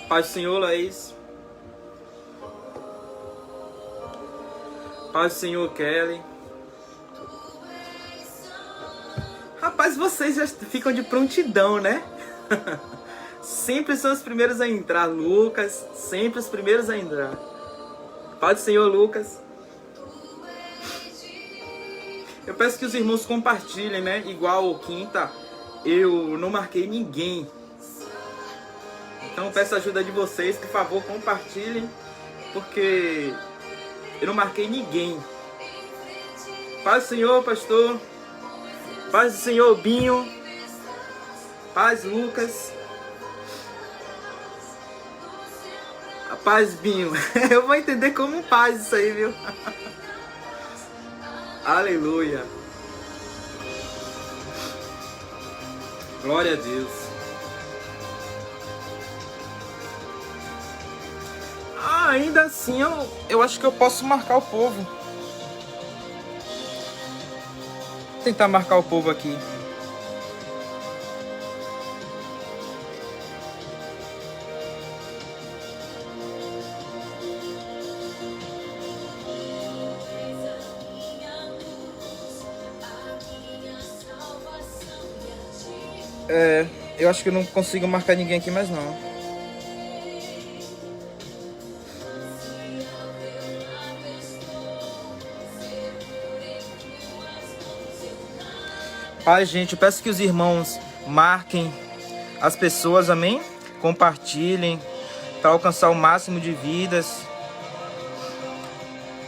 Paz do Senhor, Laís. Paz do Senhor, Kelly. Rapaz, vocês já ficam de prontidão, né? Sempre são os primeiros a entrar. Lucas, sempre os primeiros a entrar. Paz do Senhor, Lucas. Eu peço que os irmãos compartilhem, né? Igual quinta, eu não marquei ninguém. Então eu peço a ajuda de vocês, por favor, compartilhem, porque eu não marquei ninguém. Paz do Senhor, pastor. Paz do Senhor, Binho. Paz, Lucas. A paz, Binho. Eu vou entender como paz isso aí, viu? Aleluia. Glória a Deus. Ainda assim, eu acho que eu posso marcar o povo. Vou tentar marcar o povo aqui. Eu acho que eu não consigo marcar ninguém aqui mais não. Pai, gente, eu peço que os irmãos marquem as pessoas, amém? Compartilhem para alcançar o máximo de vidas.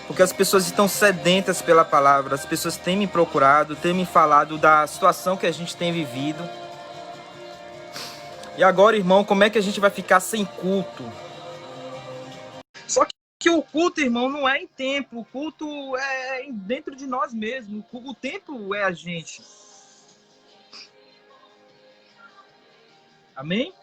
Porque as pessoas estão sedentas pela palavra. As pessoas têm me procurado, têm me falado da situação que a gente tem vivido. E agora, irmão, como é que a gente vai ficar sem culto? Só que o culto, irmão, não é em templo. O culto é dentro de nós mesmos. O templo é a gente. Amém?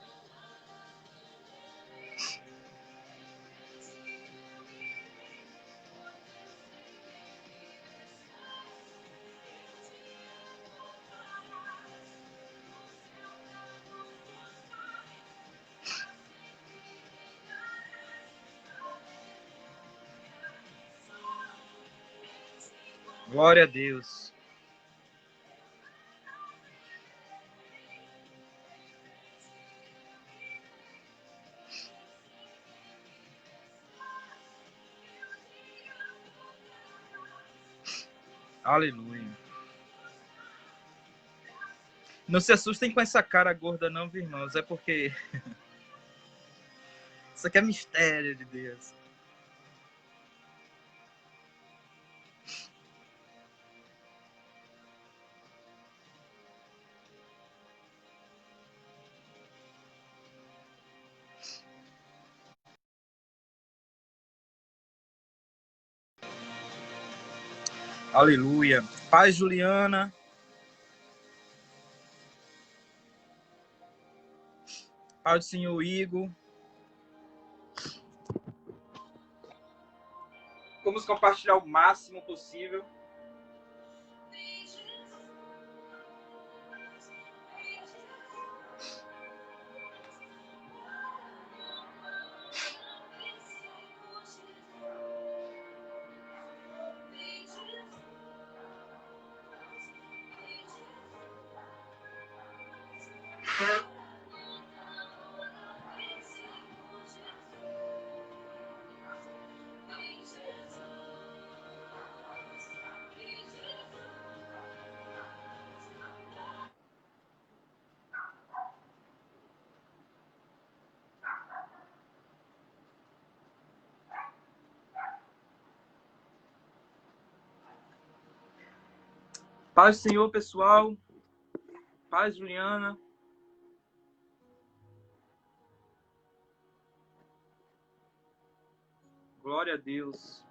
Glória a Deus. Aleluia. Não se assustem com essa cara gorda não, viu, irmãos? É porque isso aqui é mistério de Deus. Aleluia. Paz, Juliana. Paz do Senhor, Igor. Vamos compartilhar o máximo possível. Paz do Senhor, pessoal. Paz, Juliana. Glória a Deus.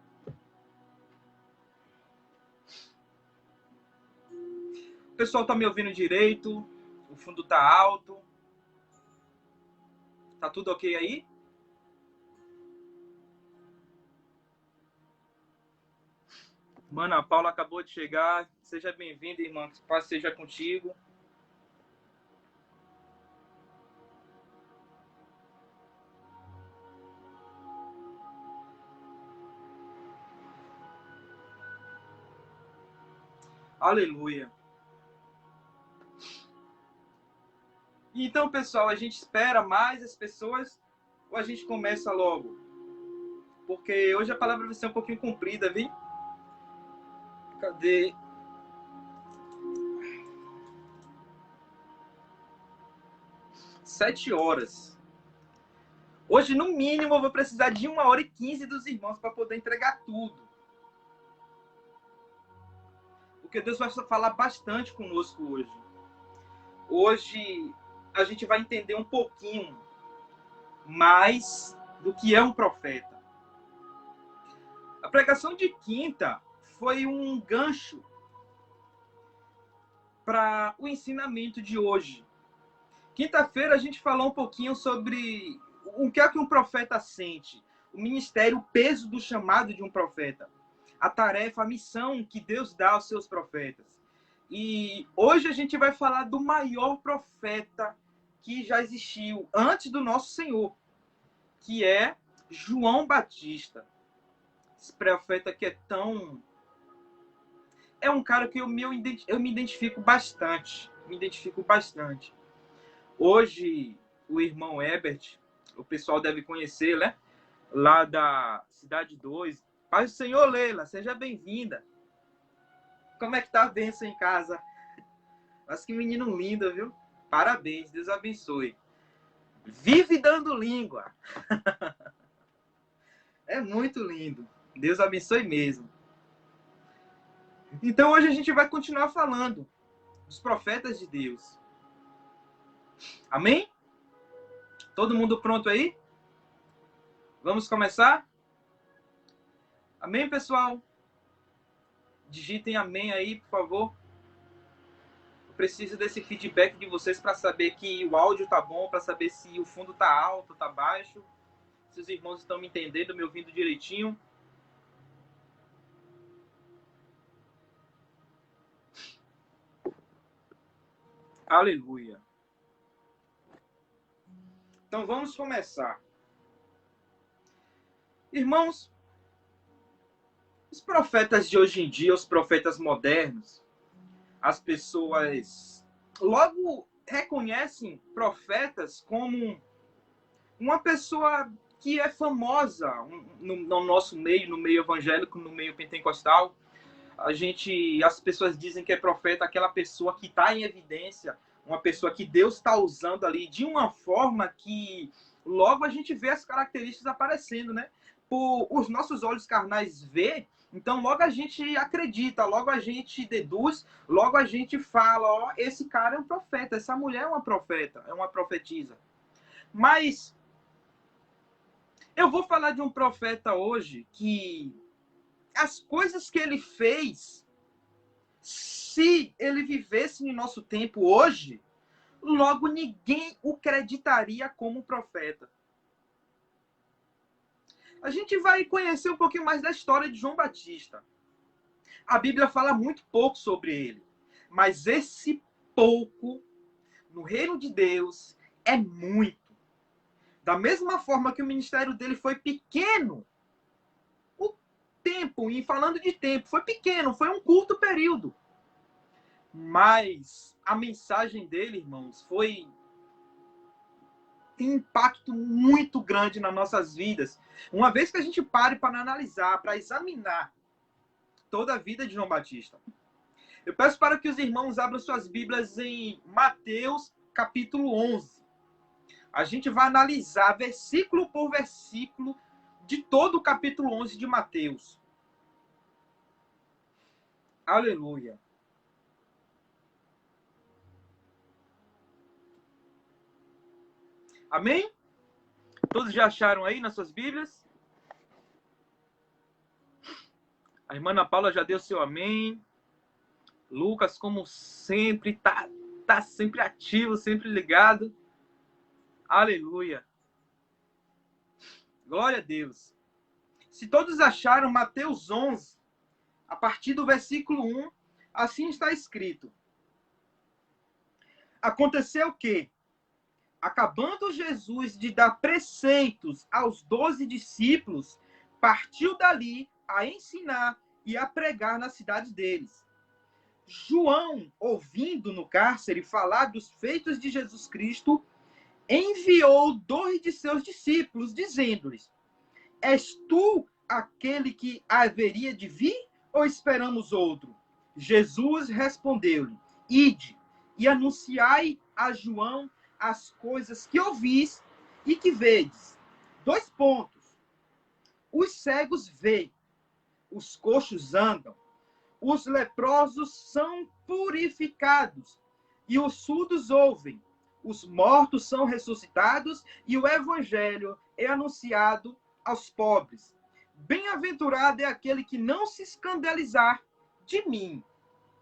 O pessoal tá me ouvindo direito? O fundo tá alto? Tá tudo ok aí? Mana Paula acabou de chegar. Seja bem-vinda, irmã. Que paz seja contigo. Aleluia. Então, pessoal, a gente espera mais as pessoas ou a gente começa logo? Porque hoje a palavra vai ser um pouquinho comprida, viu? Cadê? Sete horas. Hoje, no mínimo, eu vou precisar de 1h15 dos irmãos para poder entregar tudo. Porque Deus vai falar bastante conosco hoje. Hoje, a gente vai entender um pouquinho mais do que é um profeta. A pregação de quinta foi um gancho para o ensinamento de hoje. Quinta-feira a gente falou um pouquinho sobre o que é que um profeta sente, o ministério, o peso do chamado de um profeta, a tarefa, a missão que Deus dá aos seus profetas. E hoje a gente vai falar do maior profeta que já existiu antes do nosso Senhor, que é João Batista. Esse profeta que é tão... É um cara que eu me identifico bastante. Hoje, o irmão Herbert, o pessoal deve conhecer, né? Lá da Cidade 2. Paz do Senhor, Leila, seja bem-vinda. Como é que tá a bênção em casa? Mas que menino lindo, viu? Parabéns, Deus abençoe. Vive dando língua. É muito lindo. Deus abençoe mesmo. Então hoje a gente vai continuar falando dos profetas de Deus. Amém? Todo mundo pronto aí? Vamos começar? Amém, pessoal? Digitem amém aí, por favor. Eu preciso desse feedback de vocês para saber que o áudio tá bom, para saber se o fundo tá alto, tá baixo, se os irmãos estão me entendendo, me ouvindo direitinho. Aleluia. Então vamos começar. Irmãos, os profetas de hoje em dia, os profetas modernos, as pessoas logo reconhecem profetas como uma pessoa que é famosa no nosso meio, no meio evangélico, no meio pentecostal. As pessoas dizem que é profeta aquela pessoa que está em evidência, uma pessoa que Deus está usando ali de uma forma que logo a gente vê as características aparecendo, né? Por os nossos olhos carnais vê, então logo a gente acredita, logo a gente deduz, logo a gente fala, ó, esse cara é um profeta, essa mulher é uma profeta, é uma profetisa. Mas eu vou falar de um profeta hoje que as coisas que ele fez, se ele vivesse no nosso tempo hoje, logo ninguém o acreditaria como profeta. A gente vai conhecer um pouquinho mais da história de João Batista. A Bíblia fala muito pouco sobre ele, mas esse pouco, no reino de Deus, é muito. Da mesma forma que o ministério dele foi pequeno, o tempo, e falando de tempo, foi pequeno, foi um curto período. Mas a mensagem dele, irmãos, tem um impacto muito grande nas nossas vidas. Uma vez que a gente pare para analisar, para examinar toda a vida de João Batista. Eu peço para que os irmãos abram suas Bíblias em Mateus, capítulo 11. A gente vai analisar versículo por versículo de todo o capítulo 11 de Mateus. Aleluia. Amém? Todos já acharam aí nas suas Bíblias? A irmã Ana Paula já deu seu amém. Lucas, como sempre, tá sempre ativo, sempre ligado. Aleluia. Glória a Deus. Se todos acharam Mateus 11, a partir do versículo 1, assim está escrito. Aconteceu que, acabando Jesus de dar preceitos aos 12 discípulos, partiu dali a ensinar e a pregar nas cidades deles. João, ouvindo no cárcere falar dos feitos de Jesus Cristo, enviou 2 de seus discípulos, dizendo-lhes: És tu aquele que haveria de vir, ou esperamos outro? Jesus respondeu-lhe: Ide e anunciai a João as coisas que ouvis e que vedes. 2 pontos. Os cegos veem, os coxos andam, os leprosos são purificados e os surdos ouvem, os mortos são ressuscitados e o evangelho é anunciado aos pobres. Bem-aventurado é aquele que não se escandalizar de mim.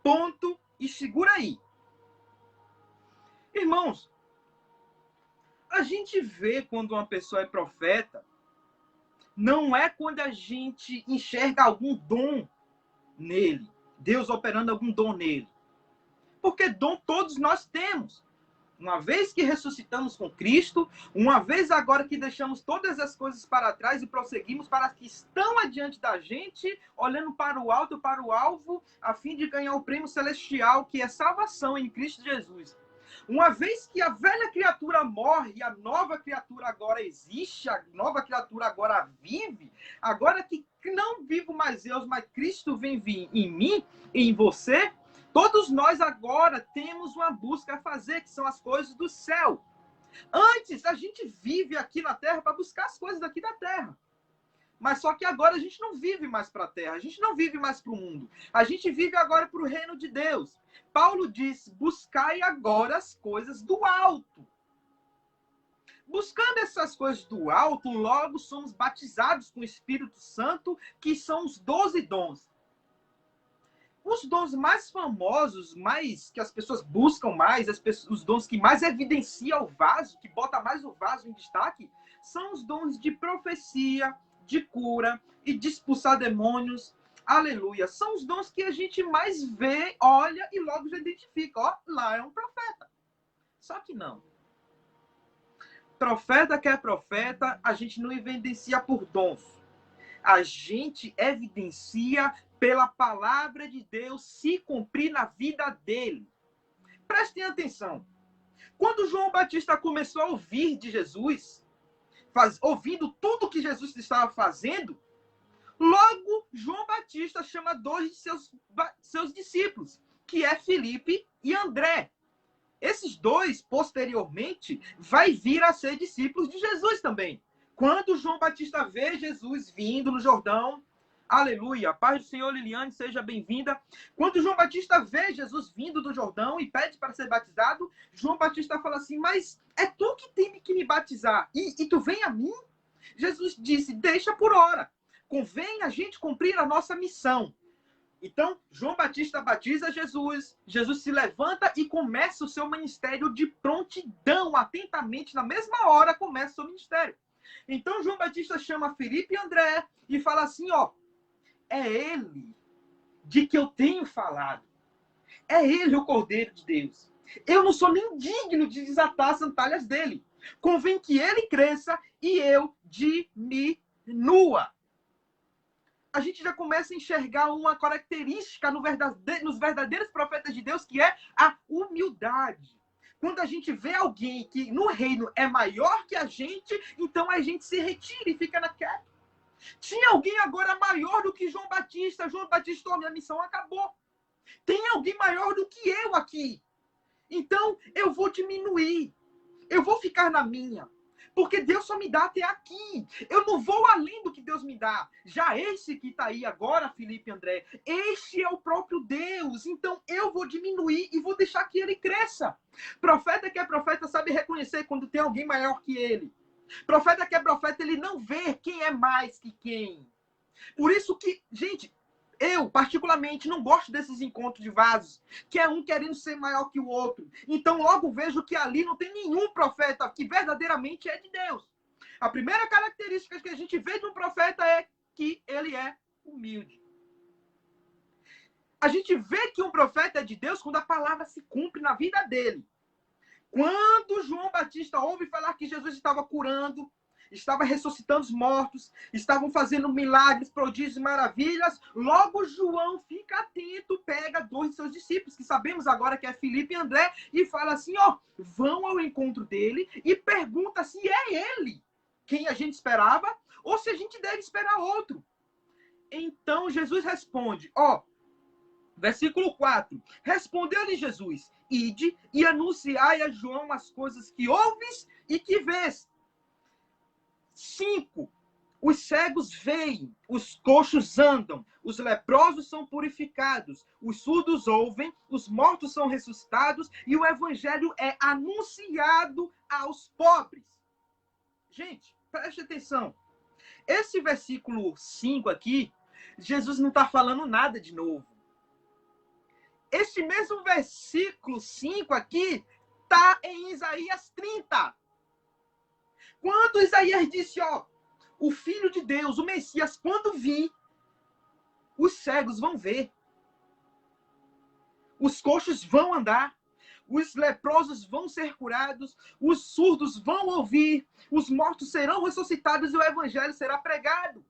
Ponto e segura aí. Irmãos, a gente vê quando uma pessoa é profeta, não é quando a gente enxerga algum dom nele, Deus operando algum dom nele. Porque dom todos nós temos. Uma vez que ressuscitamos com Cristo, uma vez agora que deixamos todas as coisas para trás e prosseguimos para as que estão adiante da gente, olhando para o alto, para o alvo, a fim de ganhar o prêmio celestial, que é salvação em Cristo Jesus. Uma vez que a velha criatura morre e a nova criatura agora existe, a nova criatura agora vive, agora que não vivo mais eu, mas Cristo vem vir em mim e em você, todos nós agora temos uma busca a fazer, que são as coisas do céu. Antes, a gente vive aqui na terra para buscar as coisas daqui da terra. Mas só que agora a gente não vive mais para a terra, a gente não vive mais para o mundo. A gente vive agora para o reino de Deus. Paulo diz, buscai agora as coisas do alto. Buscando essas coisas do alto, logo somos batizados com o Espírito Santo, que são os 12 dons. Os dons mais famosos, mais que as pessoas buscam mais, os dons que mais evidenciam o vaso, que bota mais o vaso em destaque, são os dons de profecia, de cura e de expulsar demônios. Aleluia. São os dons que a gente mais vê, olha e logo já identifica. Ó, lá é um profeta. Só que não. Profeta que é profeta, a gente não evidencia por dons. A gente evidencia pela palavra de Deus se cumprir na vida dele. Prestem atenção. Quando João Batista começou a ouvir de Jesus, ouvindo tudo que Jesus estava fazendo, logo João Batista chama 2 de seus discípulos, que é Filipe e André. Esses 2, posteriormente, vai vir a ser discípulos de Jesus também. Quando João Batista vê Jesus vindo no Jordão, aleluia, a paz do Senhor, Liliane, seja bem-vinda. Quando João Batista vê Jesus vindo do Jordão e pede para ser batizado, João Batista fala assim, mas é tu que tem que me batizar, e tu vem a mim? Jesus disse, deixa por hora, convém a gente cumprir a nossa missão. Então, João Batista batiza Jesus, Jesus se levanta e começa o seu ministério de prontidão, atentamente, na mesma hora começa o seu ministério. Então, João Batista chama Filipe e André e fala assim, ó, é ele de que eu tenho falado. É ele o Cordeiro de Deus. Eu não sou nem digno de desatar as sandálias dele. Convém que ele cresça e eu diminua. A gente já começa a enxergar uma característica nos verdadeiros profetas de Deus, que é a humildade. Quando a gente vê alguém que no reino é maior que a gente, então a gente se retira e fica naquela. Tinha alguém agora maior do que João Batista. João Batista, a minha missão acabou. Tem alguém maior do que eu aqui. Então eu vou diminuir. Eu vou ficar na minha. Porque Deus só me dá até aqui. Eu não vou além do que Deus me dá. Já esse que está aí agora, Filipe e André, este é o próprio Deus. Então eu vou diminuir e vou deixar que ele cresça. Profeta que é profeta sabe reconhecer quando tem alguém maior que ele. Profeta que é profeta, ele não vê quem é mais que quem. Por isso que, gente, eu particularmente não gosto desses encontros de vasos, que é um querendo ser maior que o outro. Então logo vejo que ali não tem nenhum profeta que verdadeiramente é de Deus. A primeira característica que a gente vê de um profeta é que ele é humilde. A gente vê que um profeta é de Deus quando a palavra se cumpre na vida dele. Quando João Batista ouve falar que Jesus estava curando, estava ressuscitando os mortos, estavam fazendo milagres, prodígios e maravilhas. Logo João fica atento, pega 2 de seus discípulos, que sabemos agora que é Filipe e André, e fala assim, ó, vão ao encontro dele e pergunta se é ele quem a gente esperava ou se a gente deve esperar outro. Então Jesus responde, ó, versículo 4. Respondeu-lhe Jesus, ide e anunciai a João as coisas que ouves e que vês. 5. Os cegos veem, os coxos andam, os leprosos são purificados, os surdos ouvem, os mortos são ressuscitados e o evangelho é anunciado aos pobres. Gente, preste atenção. Esse versículo 5 aqui, Jesus não está falando nada de novo. Este mesmo versículo 5 aqui está em Isaías 30. Quando Isaías disse, ó, o Filho de Deus, o Messias, quando vir, os cegos vão ver. Os coxos vão andar. Os leprosos vão ser curados. Os surdos vão ouvir. Os mortos serão ressuscitados e o evangelho será pregado.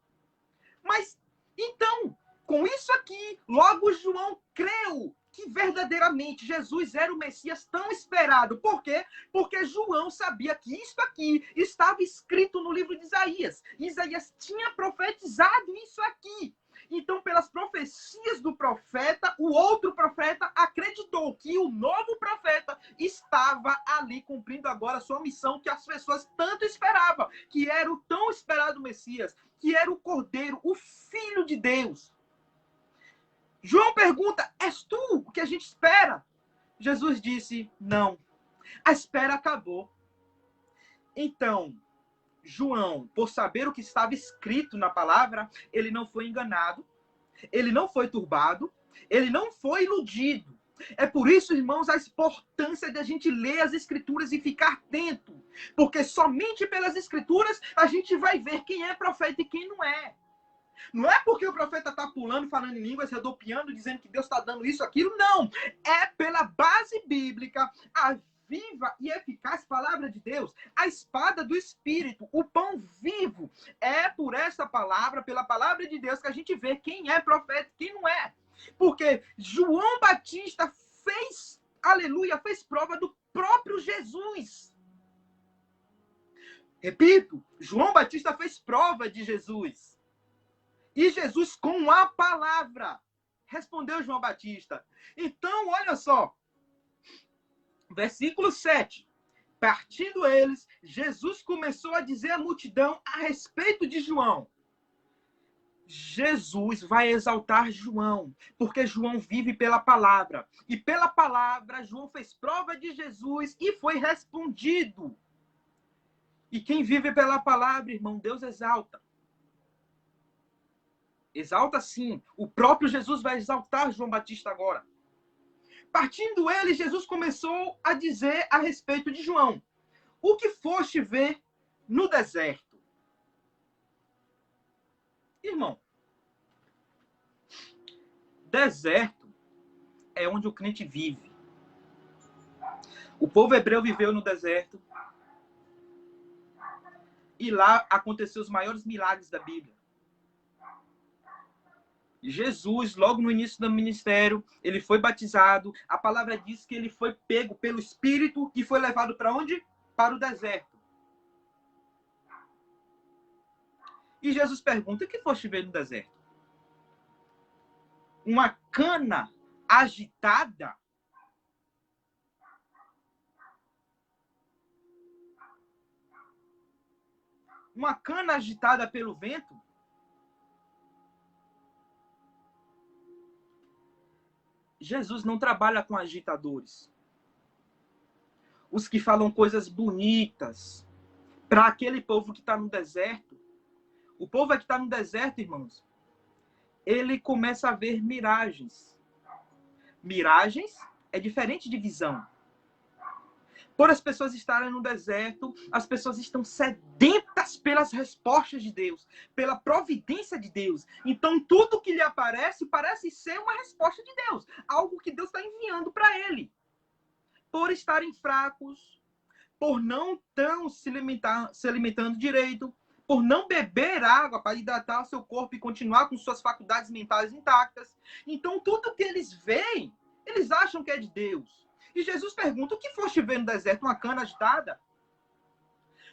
Mas, então, com isso aqui, logo João creu que verdadeiramente Jesus era o Messias tão esperado. Por quê? Porque João sabia que isso aqui estava escrito no livro de Isaías. Isaías tinha profetizado isso aqui. Então, pelas profecias do profeta, o outro profeta acreditou que o novo profeta estava ali cumprindo agora a sua missão que as pessoas tanto esperavam, que era o tão esperado Messias, que era o Cordeiro, o Filho de Deus. João pergunta, és tu o que a gente espera? Jesus disse, não, a espera acabou. Então, João, por saber o que estava escrito na palavra, ele não foi enganado, ele não foi turbado, ele não foi iludido. É por isso, irmãos, a importância de a gente ler as Escrituras e ficar atento. Porque somente pelas Escrituras a gente vai ver quem é profeta e quem não é. Não é porque o profeta está pulando, falando em línguas, rodopiando, dizendo que Deus está dando isso, aquilo. Não. É pela base bíblica, a viva e eficaz palavra de Deus, a espada do Espírito, o pão vivo. É por essa palavra, pela palavra de Deus, que a gente vê quem é profeta e quem não é. Porque João Batista fez, aleluia, fez prova do próprio Jesus. Repito, João Batista fez prova de Jesus. E Jesus, com a palavra, respondeu João Batista. Então, olha só. Versículo 7. Partindo eles, Jesus começou a dizer à multidão a respeito de João. Jesus vai exaltar João, porque João vive pela palavra. E pela palavra, João fez prova de Jesus e foi respondido. E quem vive pela palavra, irmão, Deus exalta. Exalta sim. O próprio Jesus vai exaltar João Batista agora. Partindo ele, Jesus começou a dizer a respeito de João. O que foste ver no deserto? Irmão, deserto é onde o crente vive. O povo hebreu viveu no deserto. E lá aconteceu os maiores milagres da Bíblia. Jesus, logo no início do ministério, ele foi batizado. A palavra diz que ele foi pego pelo Espírito e foi levado para onde? Para o deserto. E Jesus pergunta, o que foste ver no deserto? Uma cana agitada? Uma cana agitada pelo vento? Jesus não trabalha com agitadores. Os que falam coisas bonitas para aquele povo que está no deserto. O povo que está no deserto, irmãos, ele começa a ver miragens. Miragens é diferente de visão. Por as pessoas estarem no deserto, as pessoas estão sedentas pelas respostas de Deus, pela providência de Deus. Então, tudo que lhe aparece parece ser uma resposta de Deus. Algo que Deus está enviando para ele. Por estarem fracos, por não tão se alimentando direito, por não beber água para hidratar o seu corpo e continuar com suas faculdades mentais intactas. Então, tudo que eles veem, eles acham que é de Deus. E Jesus pergunta, o que foste ver no deserto? Uma cana agitada?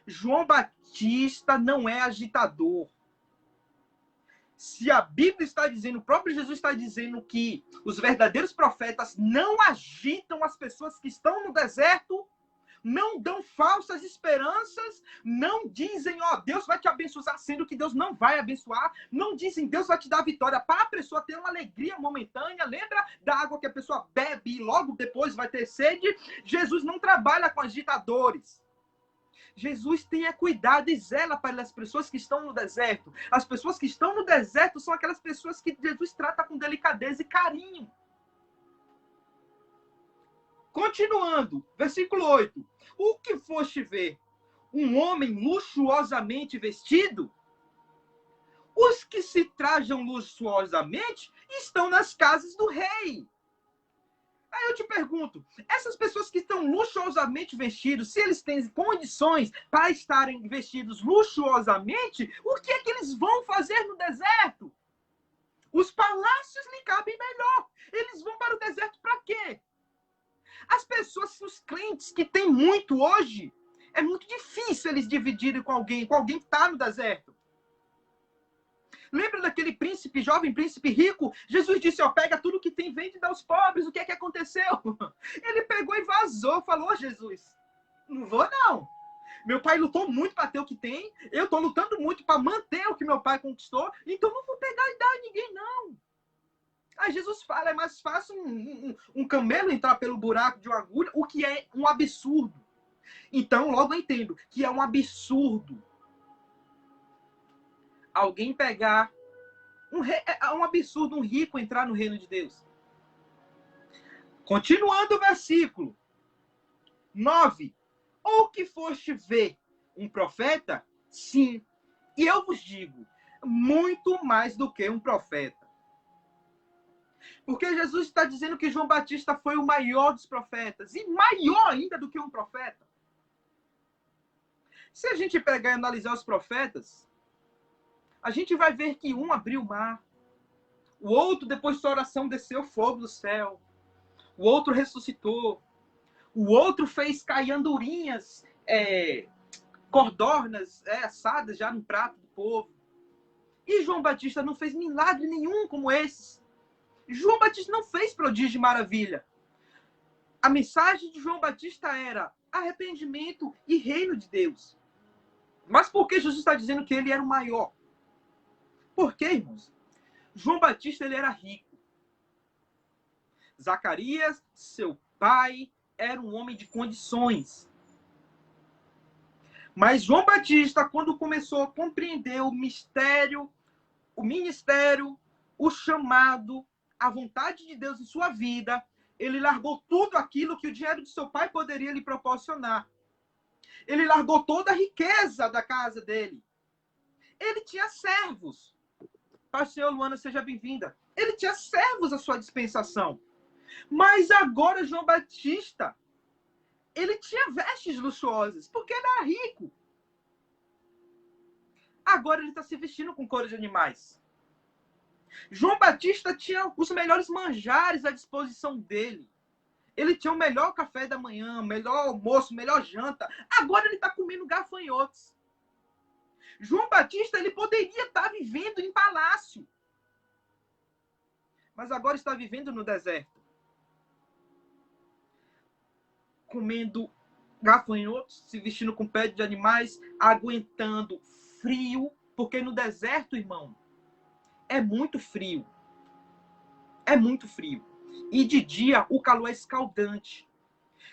João Batista não é agitador. Se a Bíblia está dizendo, o próprio Jesus está dizendo que os verdadeiros profetas não agitam as pessoas que estão no deserto, não dão falsas esperanças, não dizem, ó, Deus vai te abençoar, sendo que Deus não vai abençoar, não dizem, Deus vai te dar vitória, para a pessoa ter uma alegria momentânea, lembra da água que a pessoa bebe e logo depois vai ter sede? Jesus não trabalha com agitadores. Jesus tem cuidado e zela para as pessoas que estão no deserto. As pessoas que estão no deserto são aquelas pessoas que Jesus trata com delicadeza e carinho. Continuando, versículo 8. O que foste ver? Um homem luxuosamente vestido? Os que se trajam luxuosamente estão nas casas do rei. Aí eu te pergunto, essas pessoas que estão luxuosamente vestidos, se eles têm condições para estarem vestidos luxuosamente, o que é que eles vão fazer no deserto? Os palácios lhe cabem melhor. Eles vão para o deserto para quê? As pessoas, os crentes que têm muito hoje, é muito difícil eles dividirem com alguém que está no deserto. Lembra daquele príncipe, jovem príncipe rico? Jesus disse, ó, pega tudo que tem, vende e dá aos pobres. O que é que aconteceu? Ele pegou e vazou, falou, Jesus, não vou não. Meu pai lutou muito para ter o que tem, eu estou lutando muito para manter o que meu pai conquistou, então não vou pegar e dar a ninguém, não. Aí Jesus fala, é mais fácil um camelo entrar pelo buraco de uma agulha, o que é um absurdo. Então, logo eu entendo que é um absurdo alguém pegar é um absurdo um rico entrar no reino de Deus. Continuando o versículo 9. Ou que foste ver um profeta? Sim. E eu vos digo, muito mais do que um profeta. Porque Jesus está dizendo que João Batista foi o maior dos profetas. E maior ainda do que um profeta. Se a gente pegar e analisar os profetas, a gente vai ver que um abriu o mar, o outro, depois de sua oração, desceu fogo do céu, o outro ressuscitou, o outro fez cair andorinhas, codornas assadas já no prato do povo. E João Batista não fez milagre nenhum como esses. João Batista não fez prodígio e maravilha. A mensagem de João Batista era arrependimento e reino de Deus. Mas por que Jesus está dizendo que ele era o maior? Por quê, irmãos? João Batista, ele era rico. Zacarias, seu pai, era um homem de condições. Mas João Batista, quando começou a compreender o mistério, o ministério, o chamado, a vontade de Deus em sua vida, ele largou tudo aquilo que o dinheiro de seu pai poderia lhe proporcionar. Ele largou toda a riqueza da casa dele. Ele tinha servos. Pastor Luana, seja bem-vinda. Ele tinha servos à sua dispensação. Mas agora João Batista, ele tinha vestes luxuosas, porque ele era rico. Agora ele está se vestindo com couro de animais. João Batista tinha os melhores manjares à disposição dele. Ele tinha o melhor café da manhã, o melhor almoço, o melhor janta. Agora ele está comendo gafanhotos. João Batista, ele poderia estar vivendo em palácio. Mas agora está vivendo no deserto. Comendo gafanhotos, se vestindo com pele de animais, aguentando frio. Porque no deserto, irmão, é muito frio. É muito frio. E de dia, o calor é escaldante.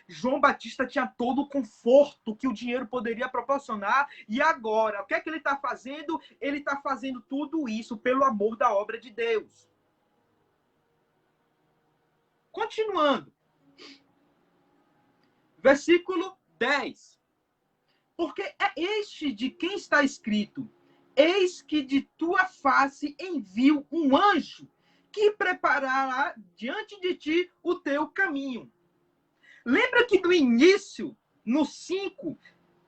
João Batista tinha todo o conforto que o dinheiro poderia proporcionar. E agora, o que é que ele está fazendo? Ele está fazendo tudo isso pelo amor da obra de Deus. Continuando. Versículo 10. Porque é este de quem está escrito: eis que de tua face envio um anjo que preparará diante de ti o teu caminho. Lembra que no início, no 5,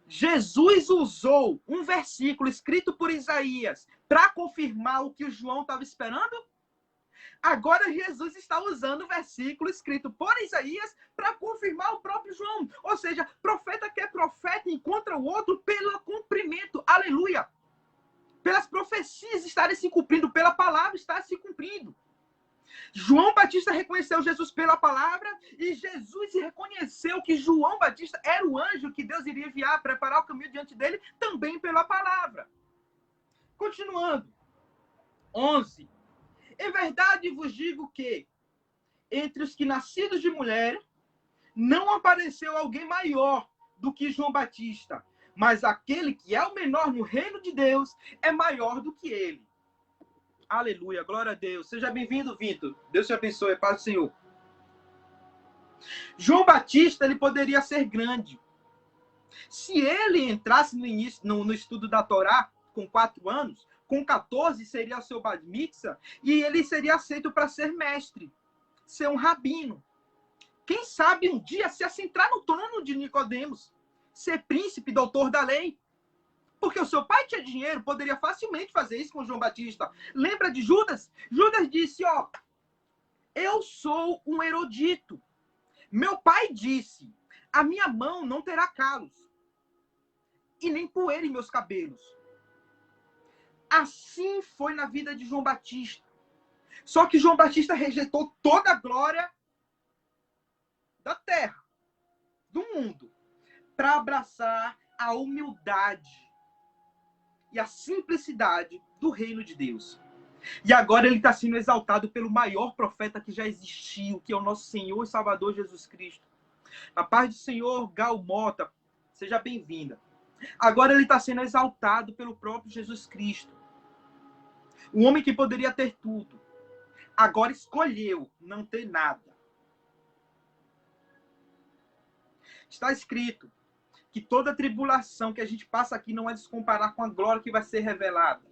Jesus usou um versículo escrito por Isaías para confirmar o que o João estava esperando? Agora Jesus está usando o versículo escrito por Isaías para confirmar o próprio João. Ou seja, profeta que é profeta encontra o outro pelo cumprimento. Aleluia! Pelas profecias estarem se cumprindo, pela palavra estar se cumprindo. João Batista reconheceu Jesus pela palavra e Jesus reconheceu que João Batista era o anjo que Deus iria enviar, preparar o caminho diante dele, também pela palavra. Continuando. 11. Em verdade vos digo que, entre os que nascidos de mulher, não apareceu alguém maior do que João Batista, mas aquele que é o menor no reino de Deus é maior do que ele. Aleluia, glória a Deus. Seja bem-vindo, Vitor. Deus te abençoe, paz do Senhor. João Batista, ele poderia ser grande. Se ele entrasse no estudo da Torá com 4 anos, com 14 seria o seu Bar Mitzvah, e ele seria aceito para ser mestre, ser um rabino. Quem sabe um dia se assentar no trono de Nicodemos, ser príncipe, doutor da lei. Porque o seu pai tinha dinheiro, poderia facilmente fazer isso com João Batista. Lembra de Judas? Judas disse, ó, eu sou um erudito. Meu pai disse, a minha mão não terá calos e nem poeira em meus cabelos. Assim foi na vida de João Batista. Só que João Batista rejeitou toda a glória da terra, do mundo, para abraçar a humildade e a simplicidade do reino de Deus. E agora ele está sendo exaltado pelo maior profeta que já existiu, que é o nosso Senhor e Salvador Jesus Cristo. A paz do Senhor, Gal Mota, seja bem-vinda. Agora ele está sendo exaltado pelo próprio Jesus Cristo. O homem que poderia ter tudo, agora escolheu não ter nada. Está escrito que toda tribulação que a gente passa aqui não é de se comparar com a glória que vai ser revelada.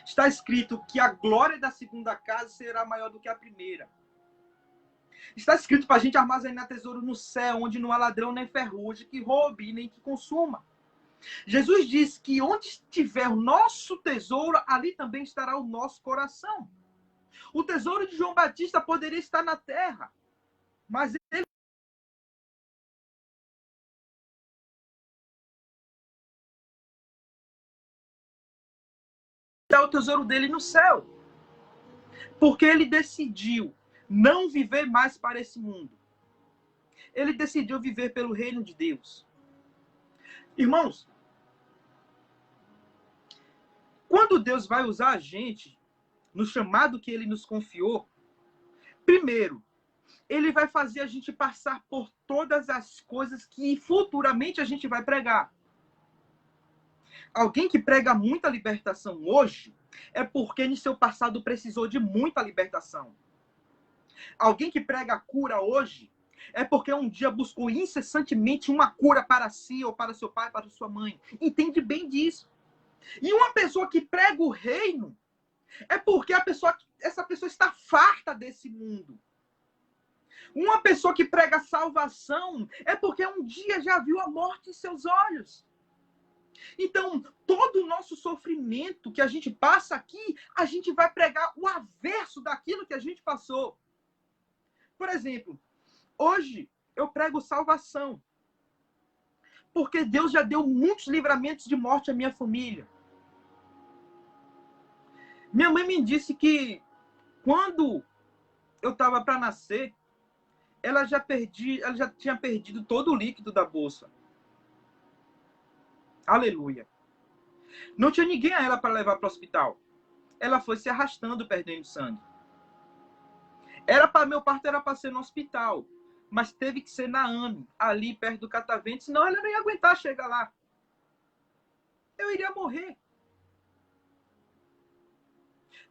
Está escrito que a glória da segunda casa será maior do que a primeira. Está escrito para a gente armazenar tesouro no céu, onde não há ladrão nem ferrugem que roube nem que consuma. Jesus disse que onde estiver o nosso tesouro, ali também estará o nosso coração. O tesouro de João Batista poderia estar na terra, mas ele o tesouro dele no céu. Porque ele decidiu não viver mais para esse mundo. Ele decidiu viver pelo reino de Deus. Irmãos, quando Deus vai usar a gente no chamado que ele nos confiou, primeiro, ele vai fazer a gente passar por todas as coisas que futuramente a gente vai pregar. Alguém que prega muita libertação hoje é porque em seu passado precisou de muita libertação. Alguém que prega cura hoje é porque um dia buscou incessantemente uma cura para si, ou para seu pai, para sua mãe. Entende bem disso. E uma pessoa que prega o reino é porque essa pessoa está farta desse mundo. Uma pessoa que prega salvação é porque um dia já viu a morte em seus olhos. Então, todo o nosso sofrimento que a gente passa aqui, a gente vai pregar o avesso daquilo que a gente passou. Por exemplo, hoje eu prego salvação. Porque Deus já deu muitos livramentos de morte à minha família. Minha mãe me disse que quando eu estava para nascer, ela já tinha perdido todo o líquido da bolsa. Aleluia. Não tinha ninguém a ela para levar para o hospital. Ela foi se arrastando, perdendo sangue. Meu parto era para ser no hospital, mas teve que ser na AME, ali perto do Catavento, senão ela não ia aguentar chegar lá. Eu iria morrer.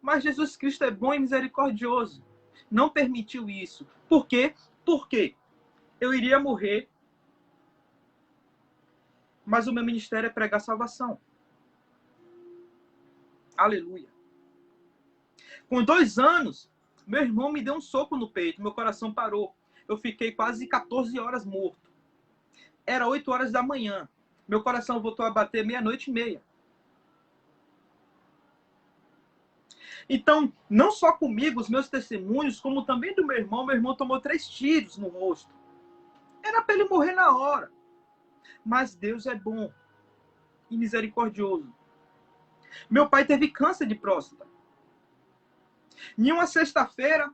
Mas Jesus Cristo é bom e misericordioso. Não permitiu isso. Por quê? Porque eu iria morrer, mas o meu ministério é pregar salvação. Aleluia. Com 2 anos, meu irmão me deu um soco no peito, meu coração parou. Eu fiquei quase 14 horas morto. Era 8 horas da manhã. Meu coração voltou a bater 00:30. Então, não só comigo, os meus testemunhos, como também do meu irmão tomou 3 tiros no rosto. Era para ele morrer na hora. Mas Deus é bom e misericordioso. Meu pai teve câncer de próstata. Em uma sexta-feira,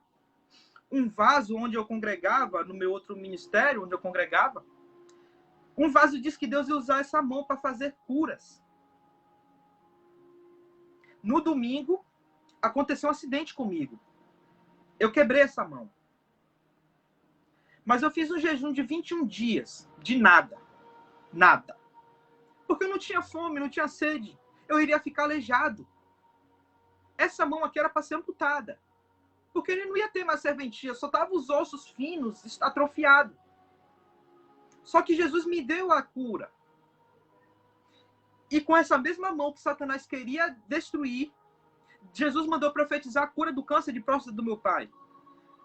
um vaso onde eu congregava, no meu outro ministério, onde eu congregava, um vaso disse que Deus ia usar essa mão para fazer curas. No domingo, aconteceu um acidente comigo. Eu quebrei essa mão. Mas eu fiz um jejum de 21 dias, de nada. Nada. Porque eu não tinha fome, não tinha sede. Eu iria ficar aleijado. Essa mão aqui era para ser amputada. Porque ele não ia ter mais serventia, só estavam os ossos finos, atrofiados. Só que Jesus me deu a cura. E com essa mesma mão que Satanás queria destruir, Jesus mandou profetizar a cura do câncer de próstata do meu pai.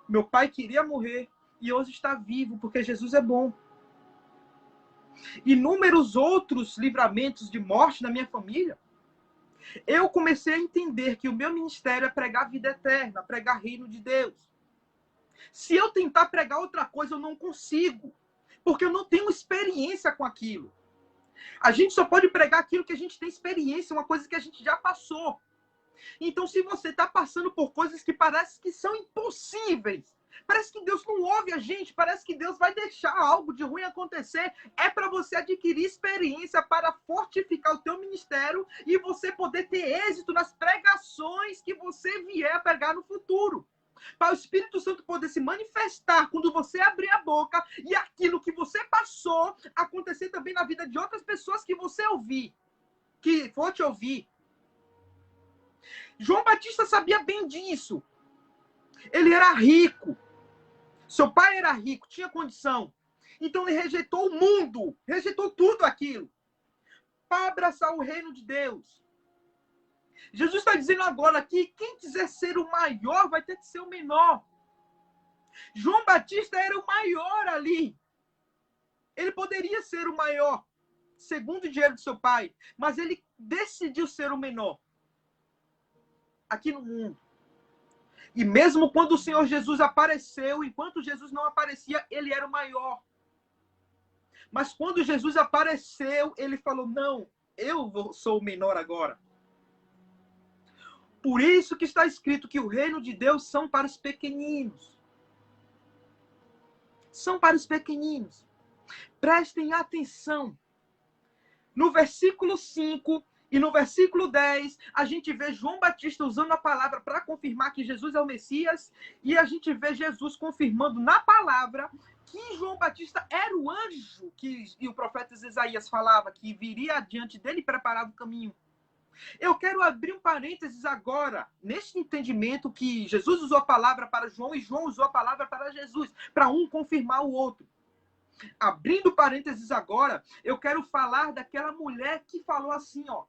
Meu pai queria morrer e hoje está vivo, porque Jesus é bom. Inúmeros outros livramentos de morte na minha família. Eu comecei a entender que o meu ministério é pregar vida eterna, pregar reino de Deus. Se eu tentar pregar outra coisa, eu não consigo, porque eu não tenho experiência com aquilo. A gente só pode pregar aquilo que a gente tem experiência, uma coisa que a gente já passou. Então, se você está passando por coisas que parecem que são impossíveis, parece que Deus não ouve a gente, parece que Deus vai deixar algo de ruim acontecer, é para você adquirir experiência para fortificar o teu ministério e você poder ter êxito nas pregações que você vier a pregar no futuro. Para o Espírito Santo poder se manifestar quando você abrir a boca e aquilo que você passou acontecer também na vida de outras pessoas que você ouvir, que for te ouvir. João Batista sabia bem disso. Ele era rico. Seu pai era rico, tinha condição. Então ele rejeitou o mundo, rejeitou tudo aquilo para abraçar o reino de Deus. Jesus está dizendo agora que quem quiser ser o maior vai ter que ser o menor. João Batista era o maior ali. Ele poderia ser o maior, segundo o dinheiro do seu pai, mas ele decidiu ser o menor aqui no mundo. E mesmo quando o Senhor Jesus apareceu, enquanto Jesus não aparecia, ele era o maior. Mas quando Jesus apareceu, ele falou, não, eu sou o menor agora. Por isso que está escrito que o reino de Deus são para os pequeninos. São para os pequeninos. Prestem atenção. No versículo 5 e no versículo 10, a gente vê João Batista usando a palavra para confirmar que Jesus é o Messias. E a gente vê Jesus confirmando na palavra que João Batista era o anjo que o profeta Isaías falava, que viria adiante dele e preparava o caminho. Eu quero abrir um parênteses agora, neste entendimento que Jesus usou a palavra para João e João usou a palavra para Jesus, para um confirmar o outro. Abrindo parênteses agora, eu quero falar daquela mulher que falou assim, ó,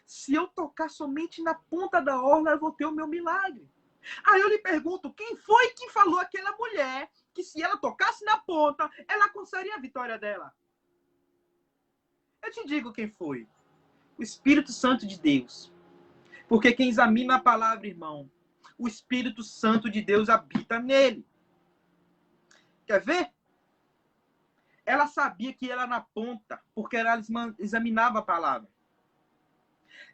se eu tocar somente na ponta da orla, eu vou ter o meu milagre. Aí eu lhe pergunto, quem foi que falou aquela mulher que se ela tocasse na ponta, ela conseguiria a vitória dela? Eu te digo quem foi. O Espírito Santo de Deus. Porque quem examina a palavra, irmão, o Espírito Santo de Deus habita nele. Quer ver? Ela sabia que era na ponta, porque ela examinava a palavra.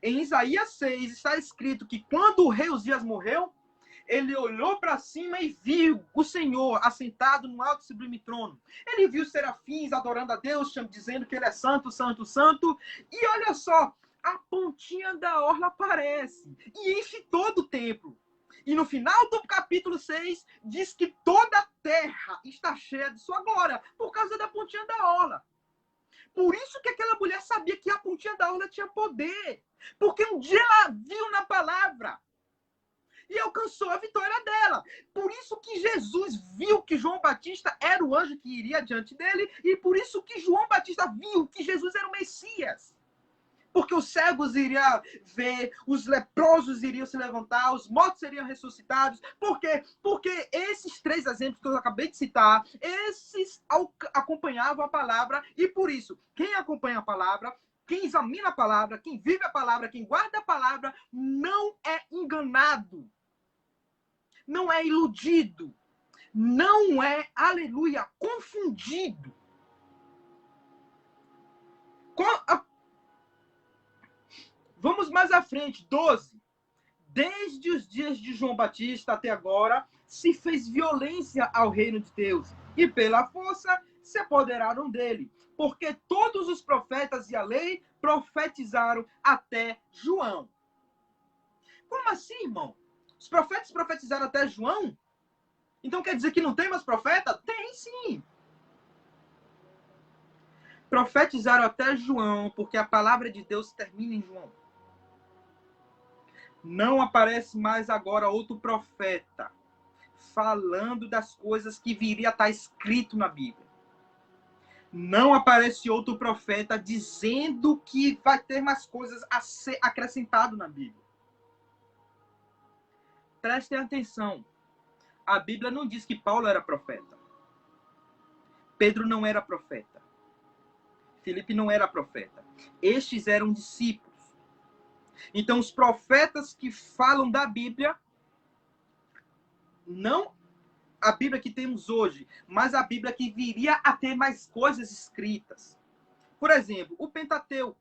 Em Isaías 6 está escrito que quando o rei Uzias morreu, ele olhou para cima e viu o Senhor assentado no alto e sublime trono. Ele viu os serafins adorando a Deus, dizendo que ele é santo, santo, santo. E olha só, a pontinha da orla aparece e enche todo o templo. E no final do capítulo 6, diz que toda a terra está cheia de sua glória, por causa da pontinha da orla. Por isso que aquela mulher sabia que a pontinha da orla tinha poder. Porque um dia ela viu na palavra e alcançou a vitória dela. Por isso que Jesus viu que João Batista era o anjo que iria diante dele. E por isso que João Batista viu que Jesus era o Messias. Porque os cegos iriam ver, os leprosos iriam se levantar, os mortos seriam ressuscitados. Por quê? Porque esses 3 exemplos que eu acabei de citar, esses acompanhavam a palavra, e por isso, quem acompanha a palavra, quem examina a palavra, quem vive a palavra, quem guarda a palavra, não é enganado, não é iludido, não é, aleluia, confundido. Vamos mais à frente, 12. Desde os dias de João Batista até agora, se fez violência ao reino de Deus, e pela força se apoderaram dele, porque todos os profetas e a lei profetizaram até João. Como assim, irmão? Os profetas profetizaram até João? Então quer dizer que não tem mais profeta? Tem sim. Profetizaram até João, porque a palavra de Deus termina em João. Não aparece mais agora outro profeta falando das coisas que viria a estar escrito na Bíblia. Não aparece outro profeta dizendo que vai ter mais coisas a ser acrescentado na Bíblia. Prestem atenção. A Bíblia não diz que Paulo era profeta. Pedro não era profeta. Filipe não era profeta. Estes eram discípulos. Então, os profetas que falam da Bíblia, não a Bíblia que temos hoje, mas a Bíblia que viria a ter mais coisas escritas. Por exemplo, o Pentateuco.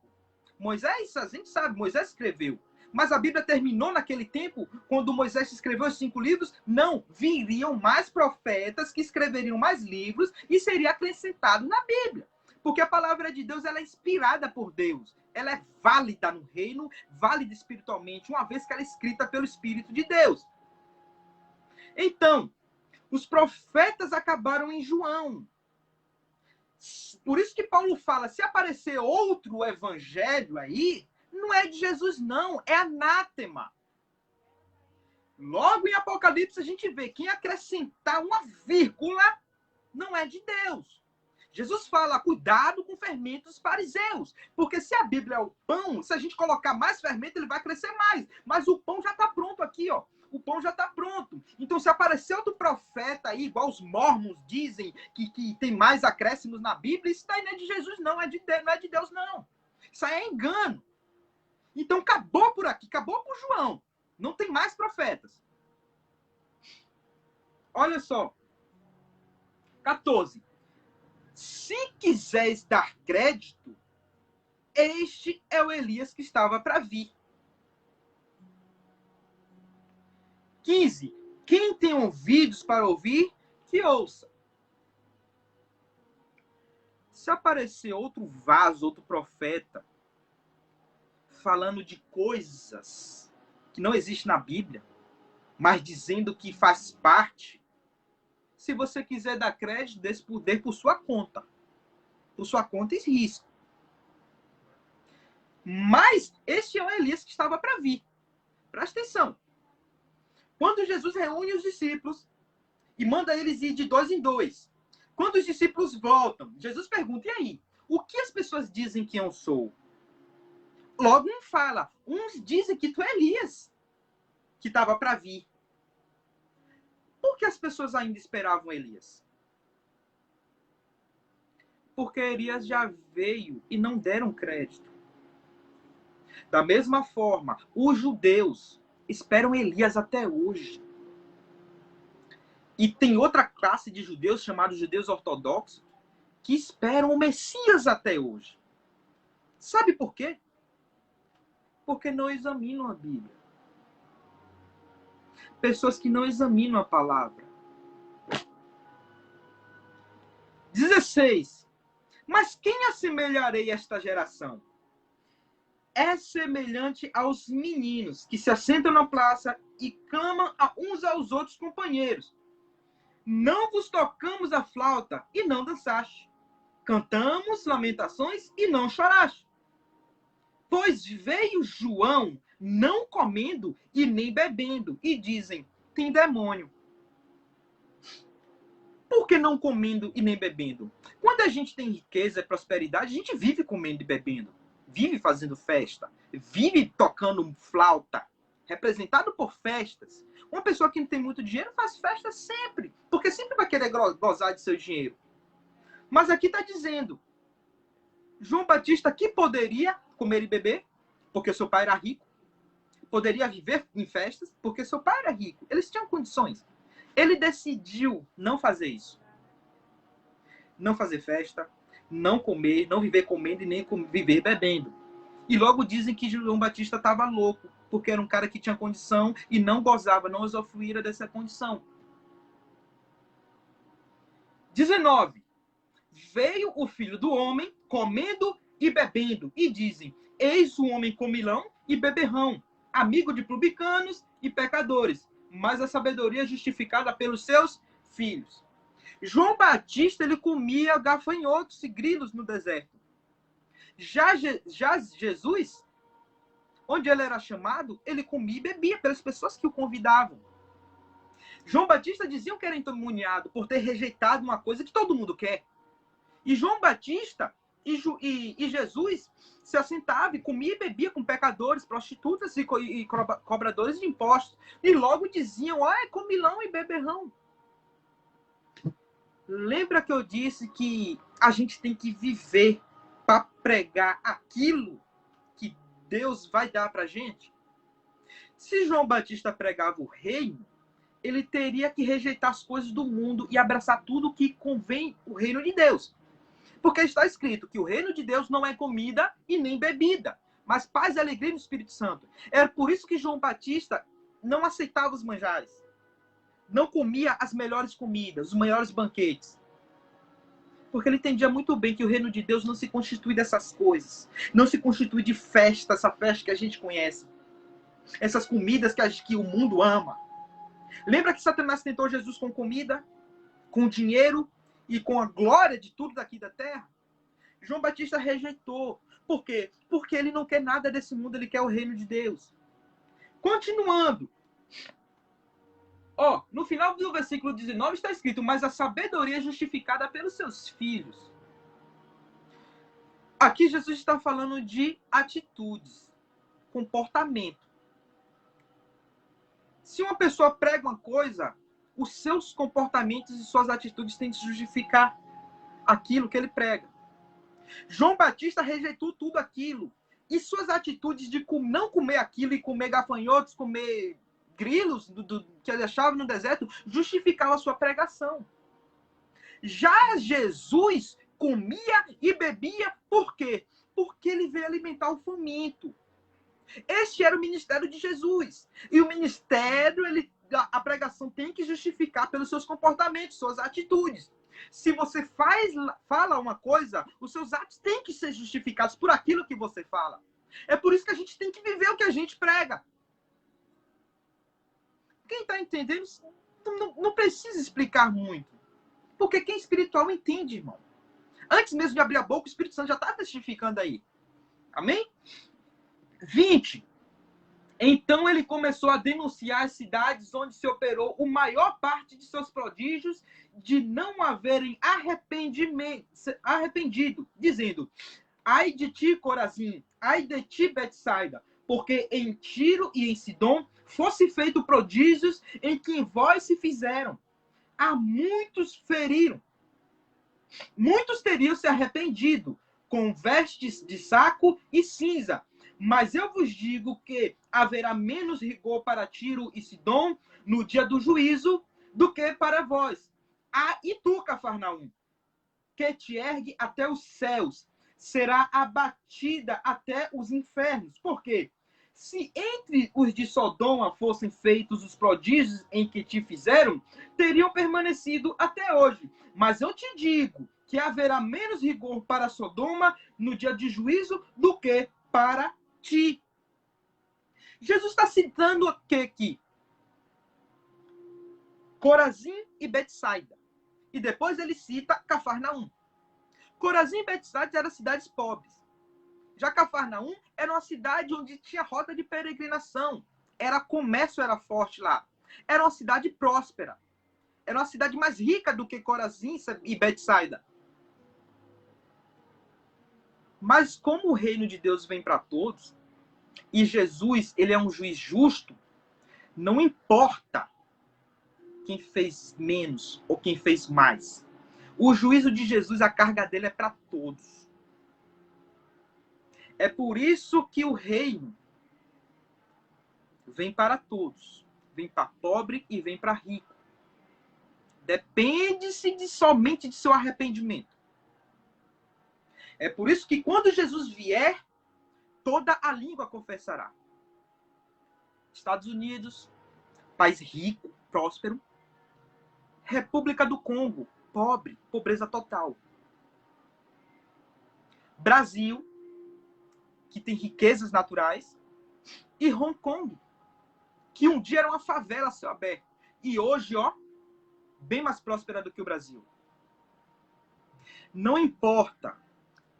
Moisés, a gente sabe, Moisés escreveu. Mas a Bíblia terminou naquele tempo, quando Moisés escreveu os 5 livros? Não, viriam mais profetas que escreveriam mais livros e seria acrescentado na Bíblia. Porque a palavra de Deus ela é inspirada por Deus. Ela é válida no reino, válida espiritualmente, uma vez que ela é escrita pelo Espírito de Deus. Então, os profetas acabaram em João. Por isso que Paulo fala, se aparecer outro evangelho aí, não é de Jesus não, é anátema. Logo em Apocalipse a gente vê, quem acrescentar uma vírgula não é de Deus. Jesus fala, cuidado com o fermento dos fariseus. Porque se a Bíblia é o pão, se a gente colocar mais fermento, ele vai crescer mais. Mas o pão já está pronto aqui, ó. O pão já está pronto. Então, se aparecer outro profeta aí, igual os mormons dizem, que tem mais acréscimos na Bíblia, isso daí não é de Jesus, não. Não é de Deus, não. Isso aí é engano. Então, acabou por aqui. Acabou com João. Não tem mais profetas. Olha só. 14. Se quiseres dar crédito, este é o Elias que estava para vir. 15. Quem tem ouvidos para ouvir, que ouça. Se aparecer outro vaso, outro profeta, falando de coisas que não existem na Bíblia, mas dizendo que faz parte, se você quiser dar crédito, dê esse poder por sua conta. Por sua conta e risco. Mas este é o Elias que estava para vir. Presta atenção. Quando Jesus reúne os discípulos e manda eles ir de 2 em 2. Quando os discípulos voltam, Jesus pergunta, e aí? O que as pessoas dizem que eu sou? Logo um fala, uns dizem que tu é Elias, que estava para vir. Por que as pessoas ainda esperavam Elias? Porque Elias já veio e não deram crédito. Da mesma forma, os judeus esperam Elias até hoje. E tem outra classe de judeus, chamados judeus ortodoxos, que esperam o Messias até hoje. Sabe por quê? Porque não examinam a Bíblia. Pessoas que não examinam a palavra. 16. Mas quem assemelharei a esta geração? É semelhante aos meninos que se assentam na praça e clamam a uns aos outros companheiros. Não vos tocamos a flauta e não dançaste. Cantamos lamentações e não choraste. Pois veio João não comendo e nem bebendo, e dizem, tem demônio. Por que não comendo e nem bebendo? Quando a gente tem riqueza e prosperidade, a gente vive comendo e bebendo. vive fazendo festa, vive tocando flauta, representado por festas. Uma pessoa que não tem muito dinheiro faz festa sempre, porque sempre vai querer gozar de seu dinheiro. Mas aqui está dizendo, João Batista que poderia comer e beber, porque seu pai era rico, poderia viver em festas, porque seu pai era rico. Eles tinham condições. Ele decidiu não fazer isso. Não fazer festa, não comer, não viver comendo e nem viver bebendo. E logo dizem que João Batista estava louco, porque era um cara que tinha condição e não gozava, não usufruía dessa condição. 19. Veio o filho do homem comendo e bebendo, e dizem, eis o homem comilão e beberrão, amigo de publicanos e pecadores, mas a sabedoria é justificada pelos seus filhos. João Batista, ele comia gafanhotos e grilos no deserto. Já Jesus, onde ele era chamado, ele comia e bebia pelas pessoas que o convidavam. João Batista diziam que era endemoniado por ter rejeitado uma coisa que todo mundo quer. E João Batista e Jesus se assentavam e comia e bebia com pecadores, prostitutas e cobradores de impostos. E logo diziam, é comilão e beberrão. Lembra que eu disse que a gente tem que viver para pregar aquilo que Deus vai dar para a gente? Se João Batista pregava o reino, ele teria que rejeitar as coisas do mundo e abraçar tudo que convém o reino de Deus. Porque está escrito que o reino de Deus não é comida e nem bebida, mas paz e alegria no Espírito Santo. Era por isso que João Batista não aceitava os manjares. Não comia as melhores comidas, os melhores banquetes. Porque ele entendia muito bem que o reino de Deus não se constitui dessas coisas. Não se constitui de festa, essa festa que a gente conhece. Essas comidas que o mundo ama. Lembra que Satanás tentou Jesus com comida, com dinheiro e com a glória de tudo daqui da terra? João Batista rejeitou. Por quê? Porque ele não quer nada desse mundo, ele quer o reino de Deus. Continuando. No final do versículo 19 está escrito, mas a sabedoria é justificada pelos seus filhos. Aqui Jesus está falando de atitudes, comportamento. Se uma pessoa prega uma coisa, os seus comportamentos e suas atitudes têm que justificar aquilo que ele prega. João Batista rejeitou tudo aquilo. E suas atitudes de não comer aquilo e comer gafanhotos, comer grilos que ele achava no deserto, justificava a sua pregação. Já Jesus comia e bebia, por quê? Porque ele veio alimentar o faminto. Este era o ministério de Jesus. E o ministério, a pregação tem que justificar pelos seus comportamentos, suas atitudes. Se você fala uma coisa, os seus atos têm que ser justificados por aquilo que você fala. É por isso que a gente tem que viver o que a gente prega. Quem está entendendo, não precisa explicar muito. Porque quem é espiritual entende, irmão. Antes mesmo de abrir a boca, o Espírito Santo já está testificando aí. Amém? 20. Então ele começou a denunciar as cidades onde se operou a maior parte de seus prodígios, de não haverem arrependido, dizendo, ai de ti, Corazim, ai de ti, Betsaida, porque em Tiro e em Sidom fosse feito prodígios em que vós se fizeram. A muitos feriram. Muitos teriam se arrependido, com vestes de saco e cinza. Mas eu vos digo que haverá menos rigor para Tiro e Sidom no dia do juízo do que para vós. E tu, Cafarnaum, que te ergue até os céus, será abatida até os infernos. Por quê? Se entre os de Sodoma fossem feitos os prodígios em que te fizeram, teriam permanecido até hoje. Mas eu te digo que haverá menos rigor para Sodoma no dia de juízo do que para ti. Jesus está citando o que aqui? Corazim e Betsaida. E depois ele cita Cafarnaum. Corazim e Betsaida eram cidades pobres. Já Cafarnaum era uma cidade onde tinha rota de peregrinação. Comércio era forte lá. Era uma cidade próspera. Era uma cidade mais rica do que Corazim e Betsaida. Mas como o reino de Deus vem para todos, e Jesus, ele é um juiz justo, não importa quem fez menos ou quem fez mais. O juízo de Jesus, a carga dele é para todos. É por isso que o reino vem para todos. Vem para pobre e vem para rico. Depende-se somente de seu arrependimento. É por isso que quando Jesus vier, toda a língua confessará. Estados Unidos, país rico, próspero. República do Congo, pobre, pobreza total. Brasil, que tem riquezas naturais. E Hong Kong, que um dia era uma favela a céu aberto. E hoje, ó, bem mais próspera do que o Brasil. Não importa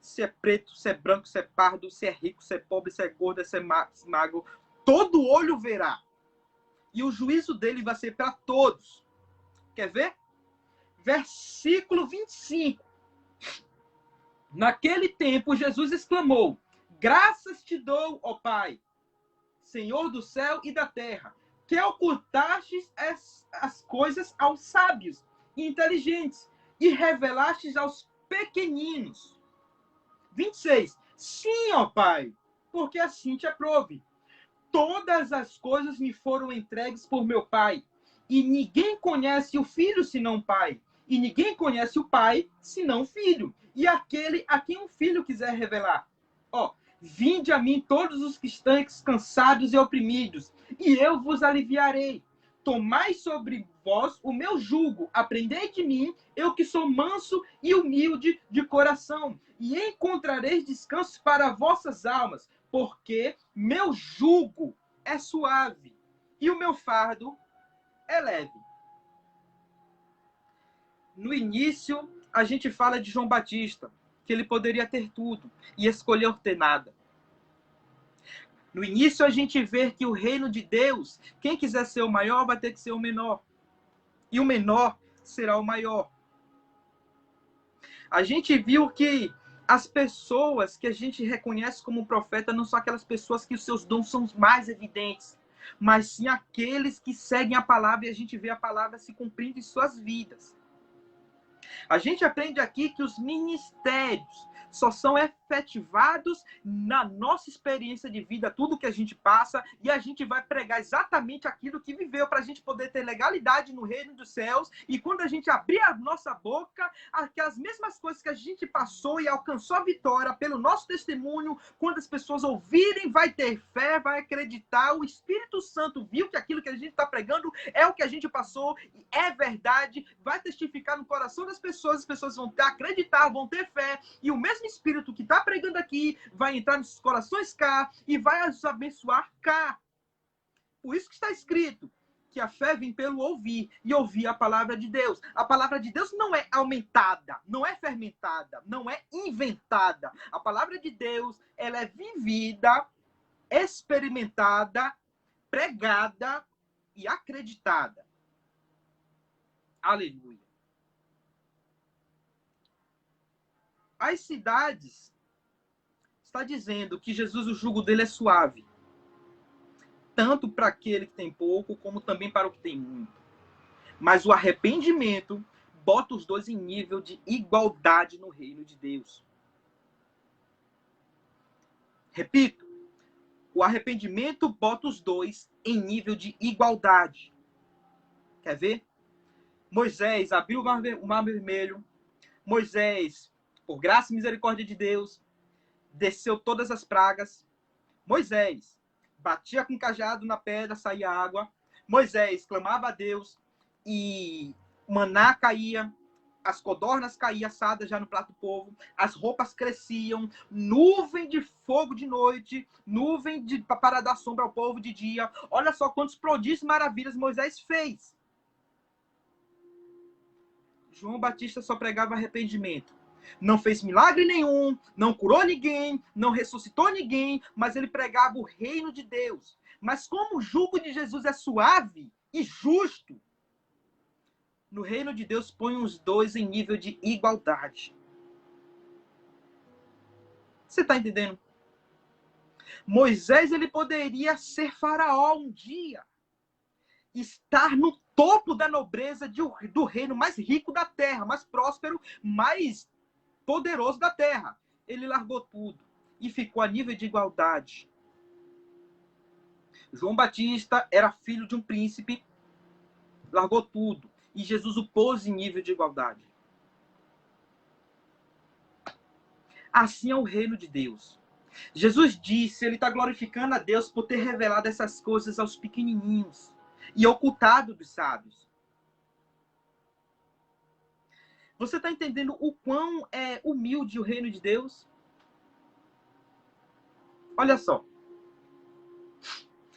se é preto, se é branco, se é pardo, se é rico, se é pobre, se é gordo, se é magro. Todo olho verá. E o juízo dele vai ser para todos. Quer ver? Versículo 25. Naquele tempo, Jesus exclamou: graças te dou, ó Pai, Senhor do céu e da terra, que ocultastes as coisas aos sábios e inteligentes e revelastes aos pequeninos. 26. Sim, ó Pai, porque assim te aprove. Todas as coisas me foram entregues por meu Pai, e ninguém conhece o Filho senão o Pai, e ninguém conhece o Pai senão o Filho, e aquele a quem o Filho quiser revelar. Ó, vinde a mim todos os que estão cansados e oprimidos, e eu vos aliviarei. Tomai sobre vós o meu jugo, aprendei de mim, eu que sou manso e humilde de coração, e encontrareis descanso para vossas almas, porque meu jugo é suave e o meu fardo é leve. No início, a gente fala de João Batista, que ele poderia ter tudo e escolheu ter nada. No início, a gente vê que o reino de Deus, quem quiser ser o maior vai ter que ser o menor. E o menor será o maior. A gente viu que as pessoas que a gente reconhece como profeta não são aquelas pessoas que os seus dons são mais evidentes, mas sim aqueles que seguem a palavra e a gente vê a palavra se cumprindo em suas vidas. A gente aprende aqui que os ministérios só são efetivados na nossa experiência de vida, tudo que a gente passa, e a gente vai pregar exatamente aquilo que viveu para a gente poder ter legalidade no reino dos céus. E quando a gente abrir a nossa boca, aquelas mesmas coisas que a gente passou e alcançou a vitória pelo nosso testemunho, quando as pessoas ouvirem, vai ter fé, vai acreditar, o Espírito Santo viu que aquilo que a gente está pregando é o que a gente passou, é verdade, vai testificar no coração das pessoas, as pessoas vão acreditar, vão ter fé, e o mesmo Espírito que está pregando aqui vai entrar nos corações cá e vai os abençoar cá. Por isso que está escrito que a fé vem pelo ouvir, e ouvir a palavra de Deus. A palavra de Deus não é aumentada, não é fermentada, não é inventada. A palavra de Deus, ela é vivida, experimentada, pregada e acreditada. Aleluia. As cidades está dizendo que Jesus, o jugo dele é suave, tanto para aquele que tem pouco, como também para o que tem muito. Mas o arrependimento bota os dois em nível de igualdade no reino de Deus. Repito, o arrependimento bota os dois em nível de igualdade. Quer ver? Moisés abriu o mar vermelho. Moisés, por graça e misericórdia de Deus, desceu todas as pragas. Moisés batia com cajado na pedra, saía água. Moisés clamava a Deus e maná caía, as codornas caíam assadas já no prato do povo, as roupas cresciam, nuvem de fogo de noite, nuvem para dar sombra ao povo de dia. Olha só quantos prodígios e maravilhas Moisés fez. João Batista só pregava arrependimento. Não fez milagre nenhum, não curou ninguém, não ressuscitou ninguém, mas ele pregava o reino de Deus. Mas como o jugo de Jesus é suave e justo, no reino de Deus põe os dois em nível de igualdade. Você está entendendo? Moisés, ele poderia ser faraó um dia. Estar no topo da nobreza do reino mais rico da terra, mais próspero, mais poderoso da terra. Ele largou tudo e ficou a nível de igualdade. João Batista era filho de um príncipe, largou tudo. E Jesus o pôs em nível de igualdade. Assim é o reino de Deus. Jesus disse, ele está glorificando a Deus por ter revelado essas coisas aos pequenininhos e ocultado dos sábios. Você está entendendo o quão é humilde o reino de Deus? Olha só.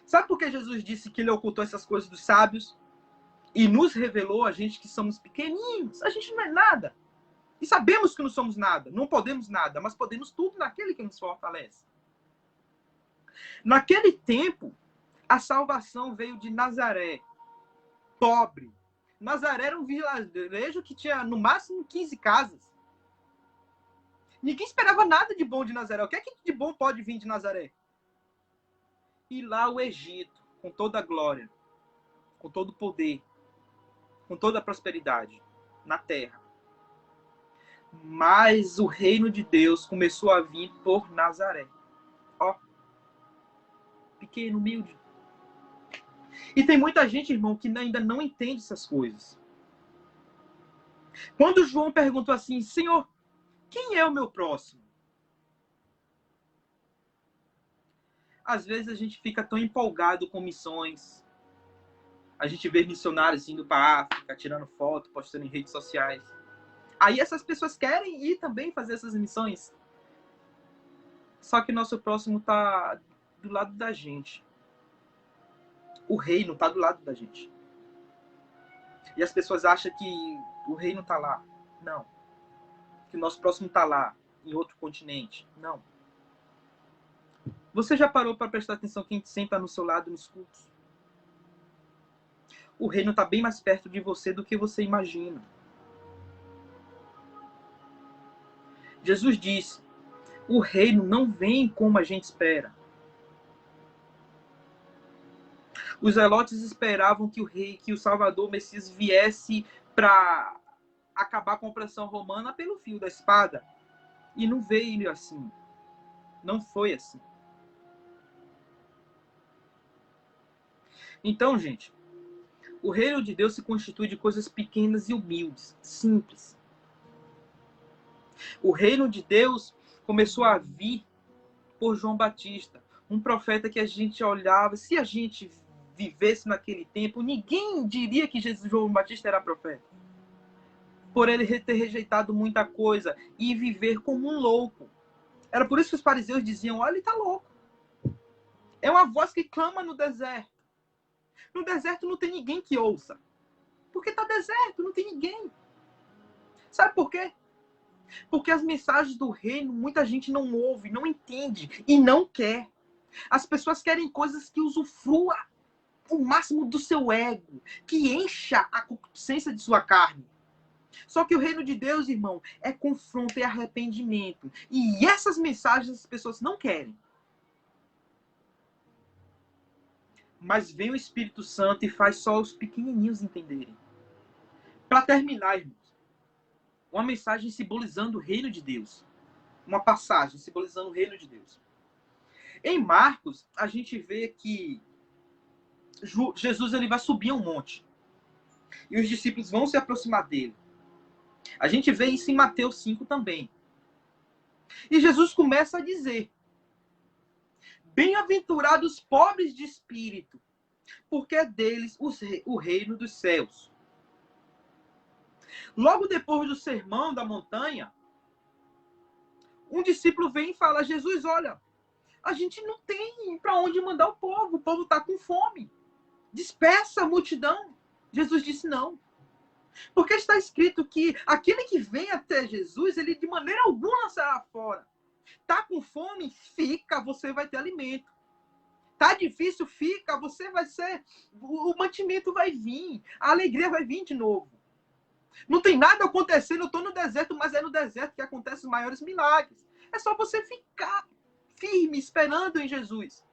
Sabe por que Jesus disse que ele ocultou essas coisas dos sábios? E nos revelou a gente que somos pequeninos. A gente não é nada. E sabemos que não somos nada. Não podemos nada, mas podemos tudo naquele que nos fortalece. Naquele tempo, a salvação veio de Nazaré. Pobre. Nazaré era um vilarejo que tinha no máximo 15 casas. Ninguém esperava nada de bom de Nazaré. O que é que de bom pode vir de Nazaré? E lá o Egito, com toda a glória, com todo o poder, com toda a prosperidade na terra. Mas o reino de Deus começou a vir por Nazaré. Ó, pequeno, humilde. E tem muita gente, irmão, que ainda não entende essas coisas. Quando João perguntou assim, Senhor, quem é o meu próximo? Às vezes a gente fica tão empolgado com missões. A gente vê missionários indo para a África, tirando foto, postando em redes sociais. Aí essas pessoas querem ir também fazer essas missões. Só que nosso próximo está do lado da gente. O reino está do lado da gente. E as pessoas acham que o reino está lá. Não. Que o nosso próximo está lá, em outro continente. Não. Você já parou para prestar atenção quem senta no seu lado nos cultos? O reino está bem mais perto de você do que você imagina. Jesus disse, o reino não vem como a gente espera. Os zelotes esperavam que o Salvador, o Messias, viesse para acabar com a opressão romana pelo fio da espada. E não veio assim. Não foi assim. Então, gente, o reino de Deus se constitui de coisas pequenas e humildes, simples. O reino de Deus começou a vir por João Batista, um profeta que a gente olhava, se a gente vivesse naquele tempo, ninguém diria que João Batista era profeta. Por ele ter rejeitado muita coisa e viver como um louco. Era por isso que os fariseus diziam, olha, ele está louco. É uma voz que clama no deserto. No deserto não tem ninguém que ouça. Porque está deserto, não tem ninguém. Sabe por quê? Porque as mensagens do reino, muita gente não ouve, não entende e não quer. As pessoas querem coisas que usufrua o máximo do seu ego, que encha a consciência de sua carne. Só que o reino de Deus, irmão, é confronto e arrependimento. E essas mensagens as pessoas não querem. Mas vem o Espírito Santo e faz só os pequenininhos entenderem. Para terminar, irmãos, uma mensagem simbolizando o reino de Deus. Uma passagem simbolizando o reino de Deus. Em Marcos, a gente vê que Jesus ele vai subir um monte. E os discípulos vão se aproximar dele. A gente vê isso em Mateus 5 também. E Jesus começa a dizer: bem-aventurados os pobres de espírito, porque é deles o reino dos céus. Logo depois do sermão da montanha, um discípulo vem e fala: Jesus, olha, a gente não tem para onde mandar o povo está com fome. Dispersa a multidão. Jesus disse não. Porque está escrito que aquele que vem até Jesus, ele de maneira alguma será fora. Tá com fome? Fica, você vai ter alimento. Tá difícil? Fica, você vai ser... O mantimento vai vir, a alegria vai vir de novo. Não tem nada acontecendo, eu estou no deserto, mas é no deserto que acontecem os maiores milagres. É só você ficar firme, esperando em Jesus.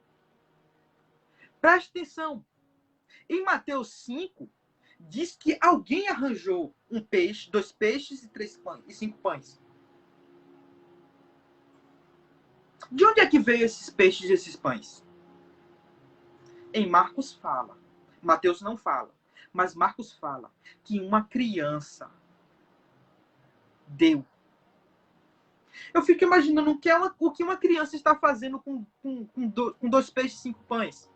Preste atenção. Em Mateus 5, diz que alguém arranjou um peixe, 2 peixes e 3 pães, e 5 pães. De onde é que veio esses peixes e esses pães? Em Marcos fala. Mateus não fala. Mas Marcos fala que uma criança deu. Eu fico imaginando o que uma criança está fazendo com 2 peixes e 5 pães.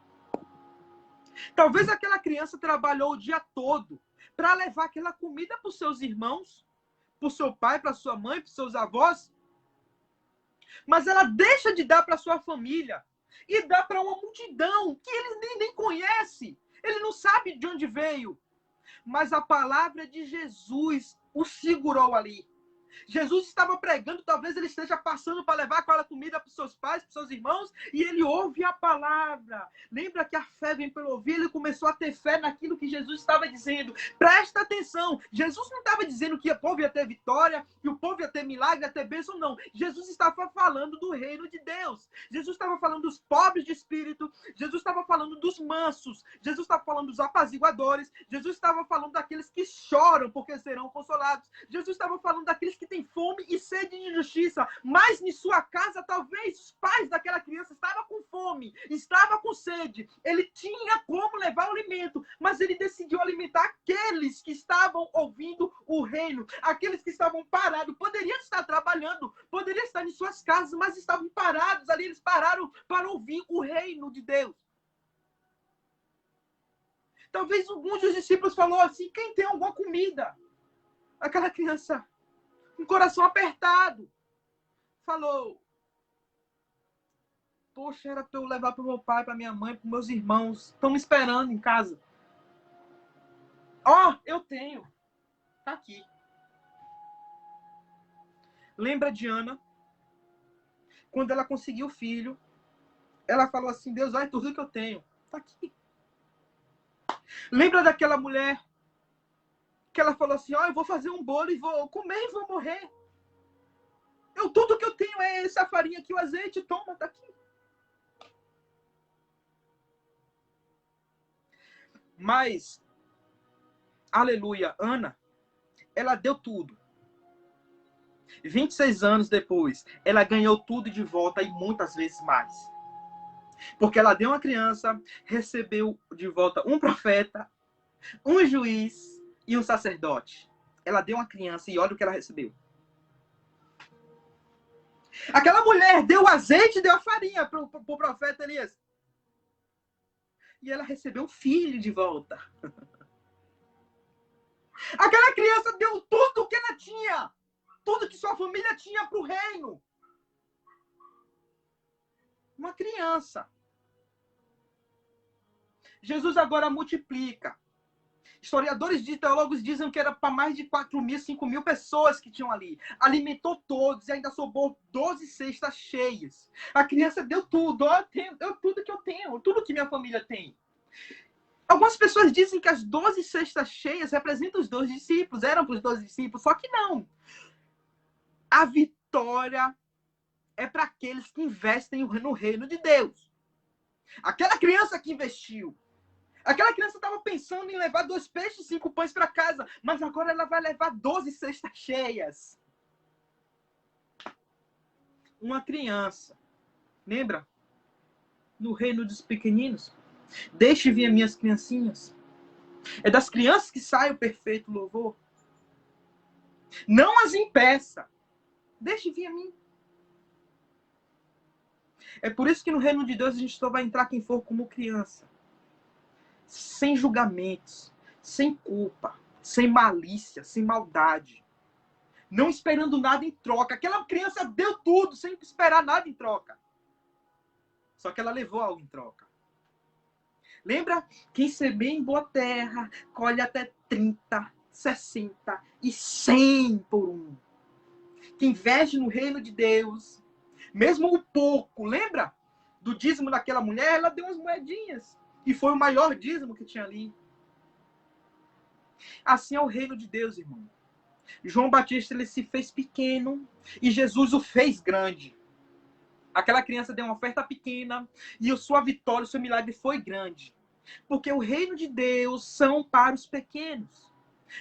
Talvez aquela criança trabalhou o dia todo para levar aquela comida para os seus irmãos, para o seu pai, para sua mãe, para os seus avós. Mas ela deixa de dar para sua família e dá para uma multidão que ele nem conhece. Ele não sabe de onde veio. Mas a palavra de Jesus o segurou ali. Jesus estava pregando, talvez ele esteja passando para levar aquela comida para os seus pais, para os seus irmãos, e ele ouve a palavra. Lembra que a fé vem pelo ouvir, ele começou a ter fé naquilo que Jesus estava dizendo. Presta atenção, Jesus não estava dizendo que o povo ia ter vitória, que o povo ia ter milagre, ia ter bênção, não. Jesus estava falando do reino de Deus. Jesus estava falando dos pobres de espírito, Jesus estava falando dos mansos, Jesus estava falando dos apaziguadores, Jesus estava falando daqueles que choram porque serão consolados, Jesus estava falando daqueles que têm fome e sede de justiça, mas em sua casa talvez os pais daquela criança estavam com fome, estavam com sede, ele tinha como levar o alimento, mas ele decidiu alimentar aqueles que estavam ouvindo o reino, aqueles que estavam parados, poderiam estar trabalhando, poderiam estar em suas casas, mas estavam parados ali, eles pararam para ouvir o reino de Deus. Talvez alguns dos discípulos falou assim, quem tem alguma comida? Aquela criança, com o coração apertado, falou, poxa, era para eu levar para o meu pai, para minha mãe, para meus irmãos, estão me esperando em casa. Ó, eu tenho, tá aqui. Lembra de Ana? Quando ela conseguiu o filho, ela falou assim, Deus, olha tudo que eu tenho, tá aqui. Lembra daquela mulher que ela falou assim, ó, eu vou fazer um bolo e vou comer e vou morrer. Tudo que eu tenho é essa farinha aqui, o azeite, toma, tá aqui. Mas, aleluia, Ana, ela deu tudo. 26 anos depois, ela ganhou tudo de volta e muitas vezes mais. Porque ela deu uma criança, recebeu de volta um profeta, um juiz e um sacerdote. Ela deu uma criança e olha o que ela recebeu. Aquela mulher deu o azeite e deu a farinha para o profeta Elias. E ela recebeu o filho de volta. Aquela criança deu tudo o que ela tinha. Tudo que sua família tinha para o reino. Uma criança. Jesus agora multiplica. Historiadores e teólogos dizem que era para mais de 4.000, 5.000 pessoas que tinham ali. Alimentou todos e ainda sobrou 12 cestas cheias. A criança deu tudo. Deu tudo que eu tenho, tudo que minha família tem. Algumas pessoas dizem que as 12 cestas cheias representam os 12 discípulos, eram para os 12 discípulos, só que não. A vitória é para aqueles que investem no reino de Deus. Aquela criança que investiu. Aquela criança estava pensando em levar 2 peixes e 5 pães para casa, mas agora ela vai levar 12 cestas cheias. Uma criança. Lembra? No reino dos pequeninos. Deixe vir as minhas criancinhas. É das crianças que sai o perfeito louvor. Não as impeça. Deixe vir a mim. É por isso que no reino de Deus a gente só vai entrar quem for como criança. Sem julgamentos, sem culpa, sem malícia, sem maldade. Não esperando nada em troca. Aquela criança deu tudo sem esperar nada em troca. Só que ela levou algo em troca. Lembra? Quem semeia em boa terra, colhe até 30, 60 e 100 por um. Quem investe no reino de Deus, mesmo o pouco, lembra? Do dízimo daquela mulher, ela deu umas moedinhas. E foi o maior dízimo que tinha ali. Assim é o reino de Deus, irmão. João Batista, ele se fez pequeno e Jesus o fez grande. Aquela criança deu uma oferta pequena e a sua vitória, o seu milagre foi grande. Porque o reino de Deus são para os pequenos.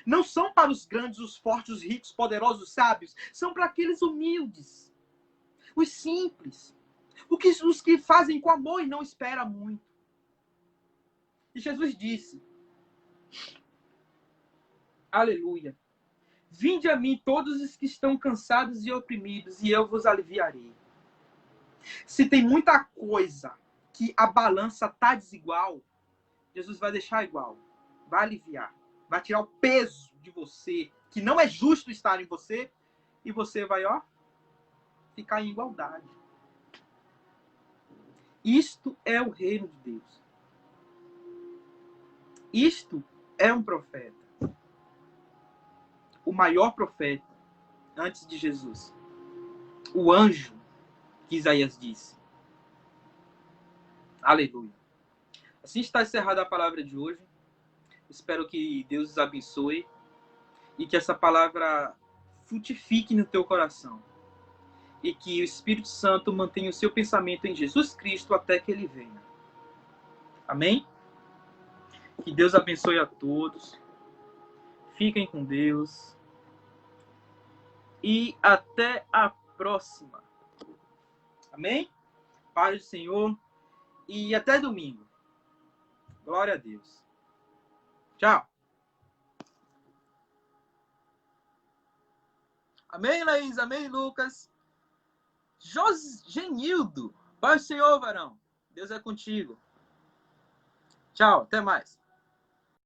Não são para os grandes, os fortes, os ricos, poderosos, os sábios. São para aqueles humildes, os simples, os que fazem com amor e não esperam muito. E Jesus disse, aleluia, vinde a mim todos os que estão cansados e oprimidos, e eu vos aliviarei. Se tem muita coisa que a balança está desigual, Jesus vai deixar igual, vai aliviar, vai tirar o peso de você, que não é justo estar em você, e você vai, ó, ficar em igualdade. Isto é o reino de Deus. Isto é um profeta. O maior profeta antes de Jesus. O anjo que Isaías disse. Aleluia. Assim está encerrada a palavra de hoje. Espero que Deus os abençoe e que essa palavra frutifique no teu coração. E que o Espírito Santo mantenha o seu pensamento em Jesus Cristo até que ele venha. Amém? Que Deus abençoe a todos. Fiquem com Deus. E até a próxima. Amém? Paz do Senhor. E até domingo. Glória a Deus. Tchau. Amém, Laís? Amém, Lucas? Genildo. Paz do Senhor, varão. Deus é contigo. Tchau. Até mais.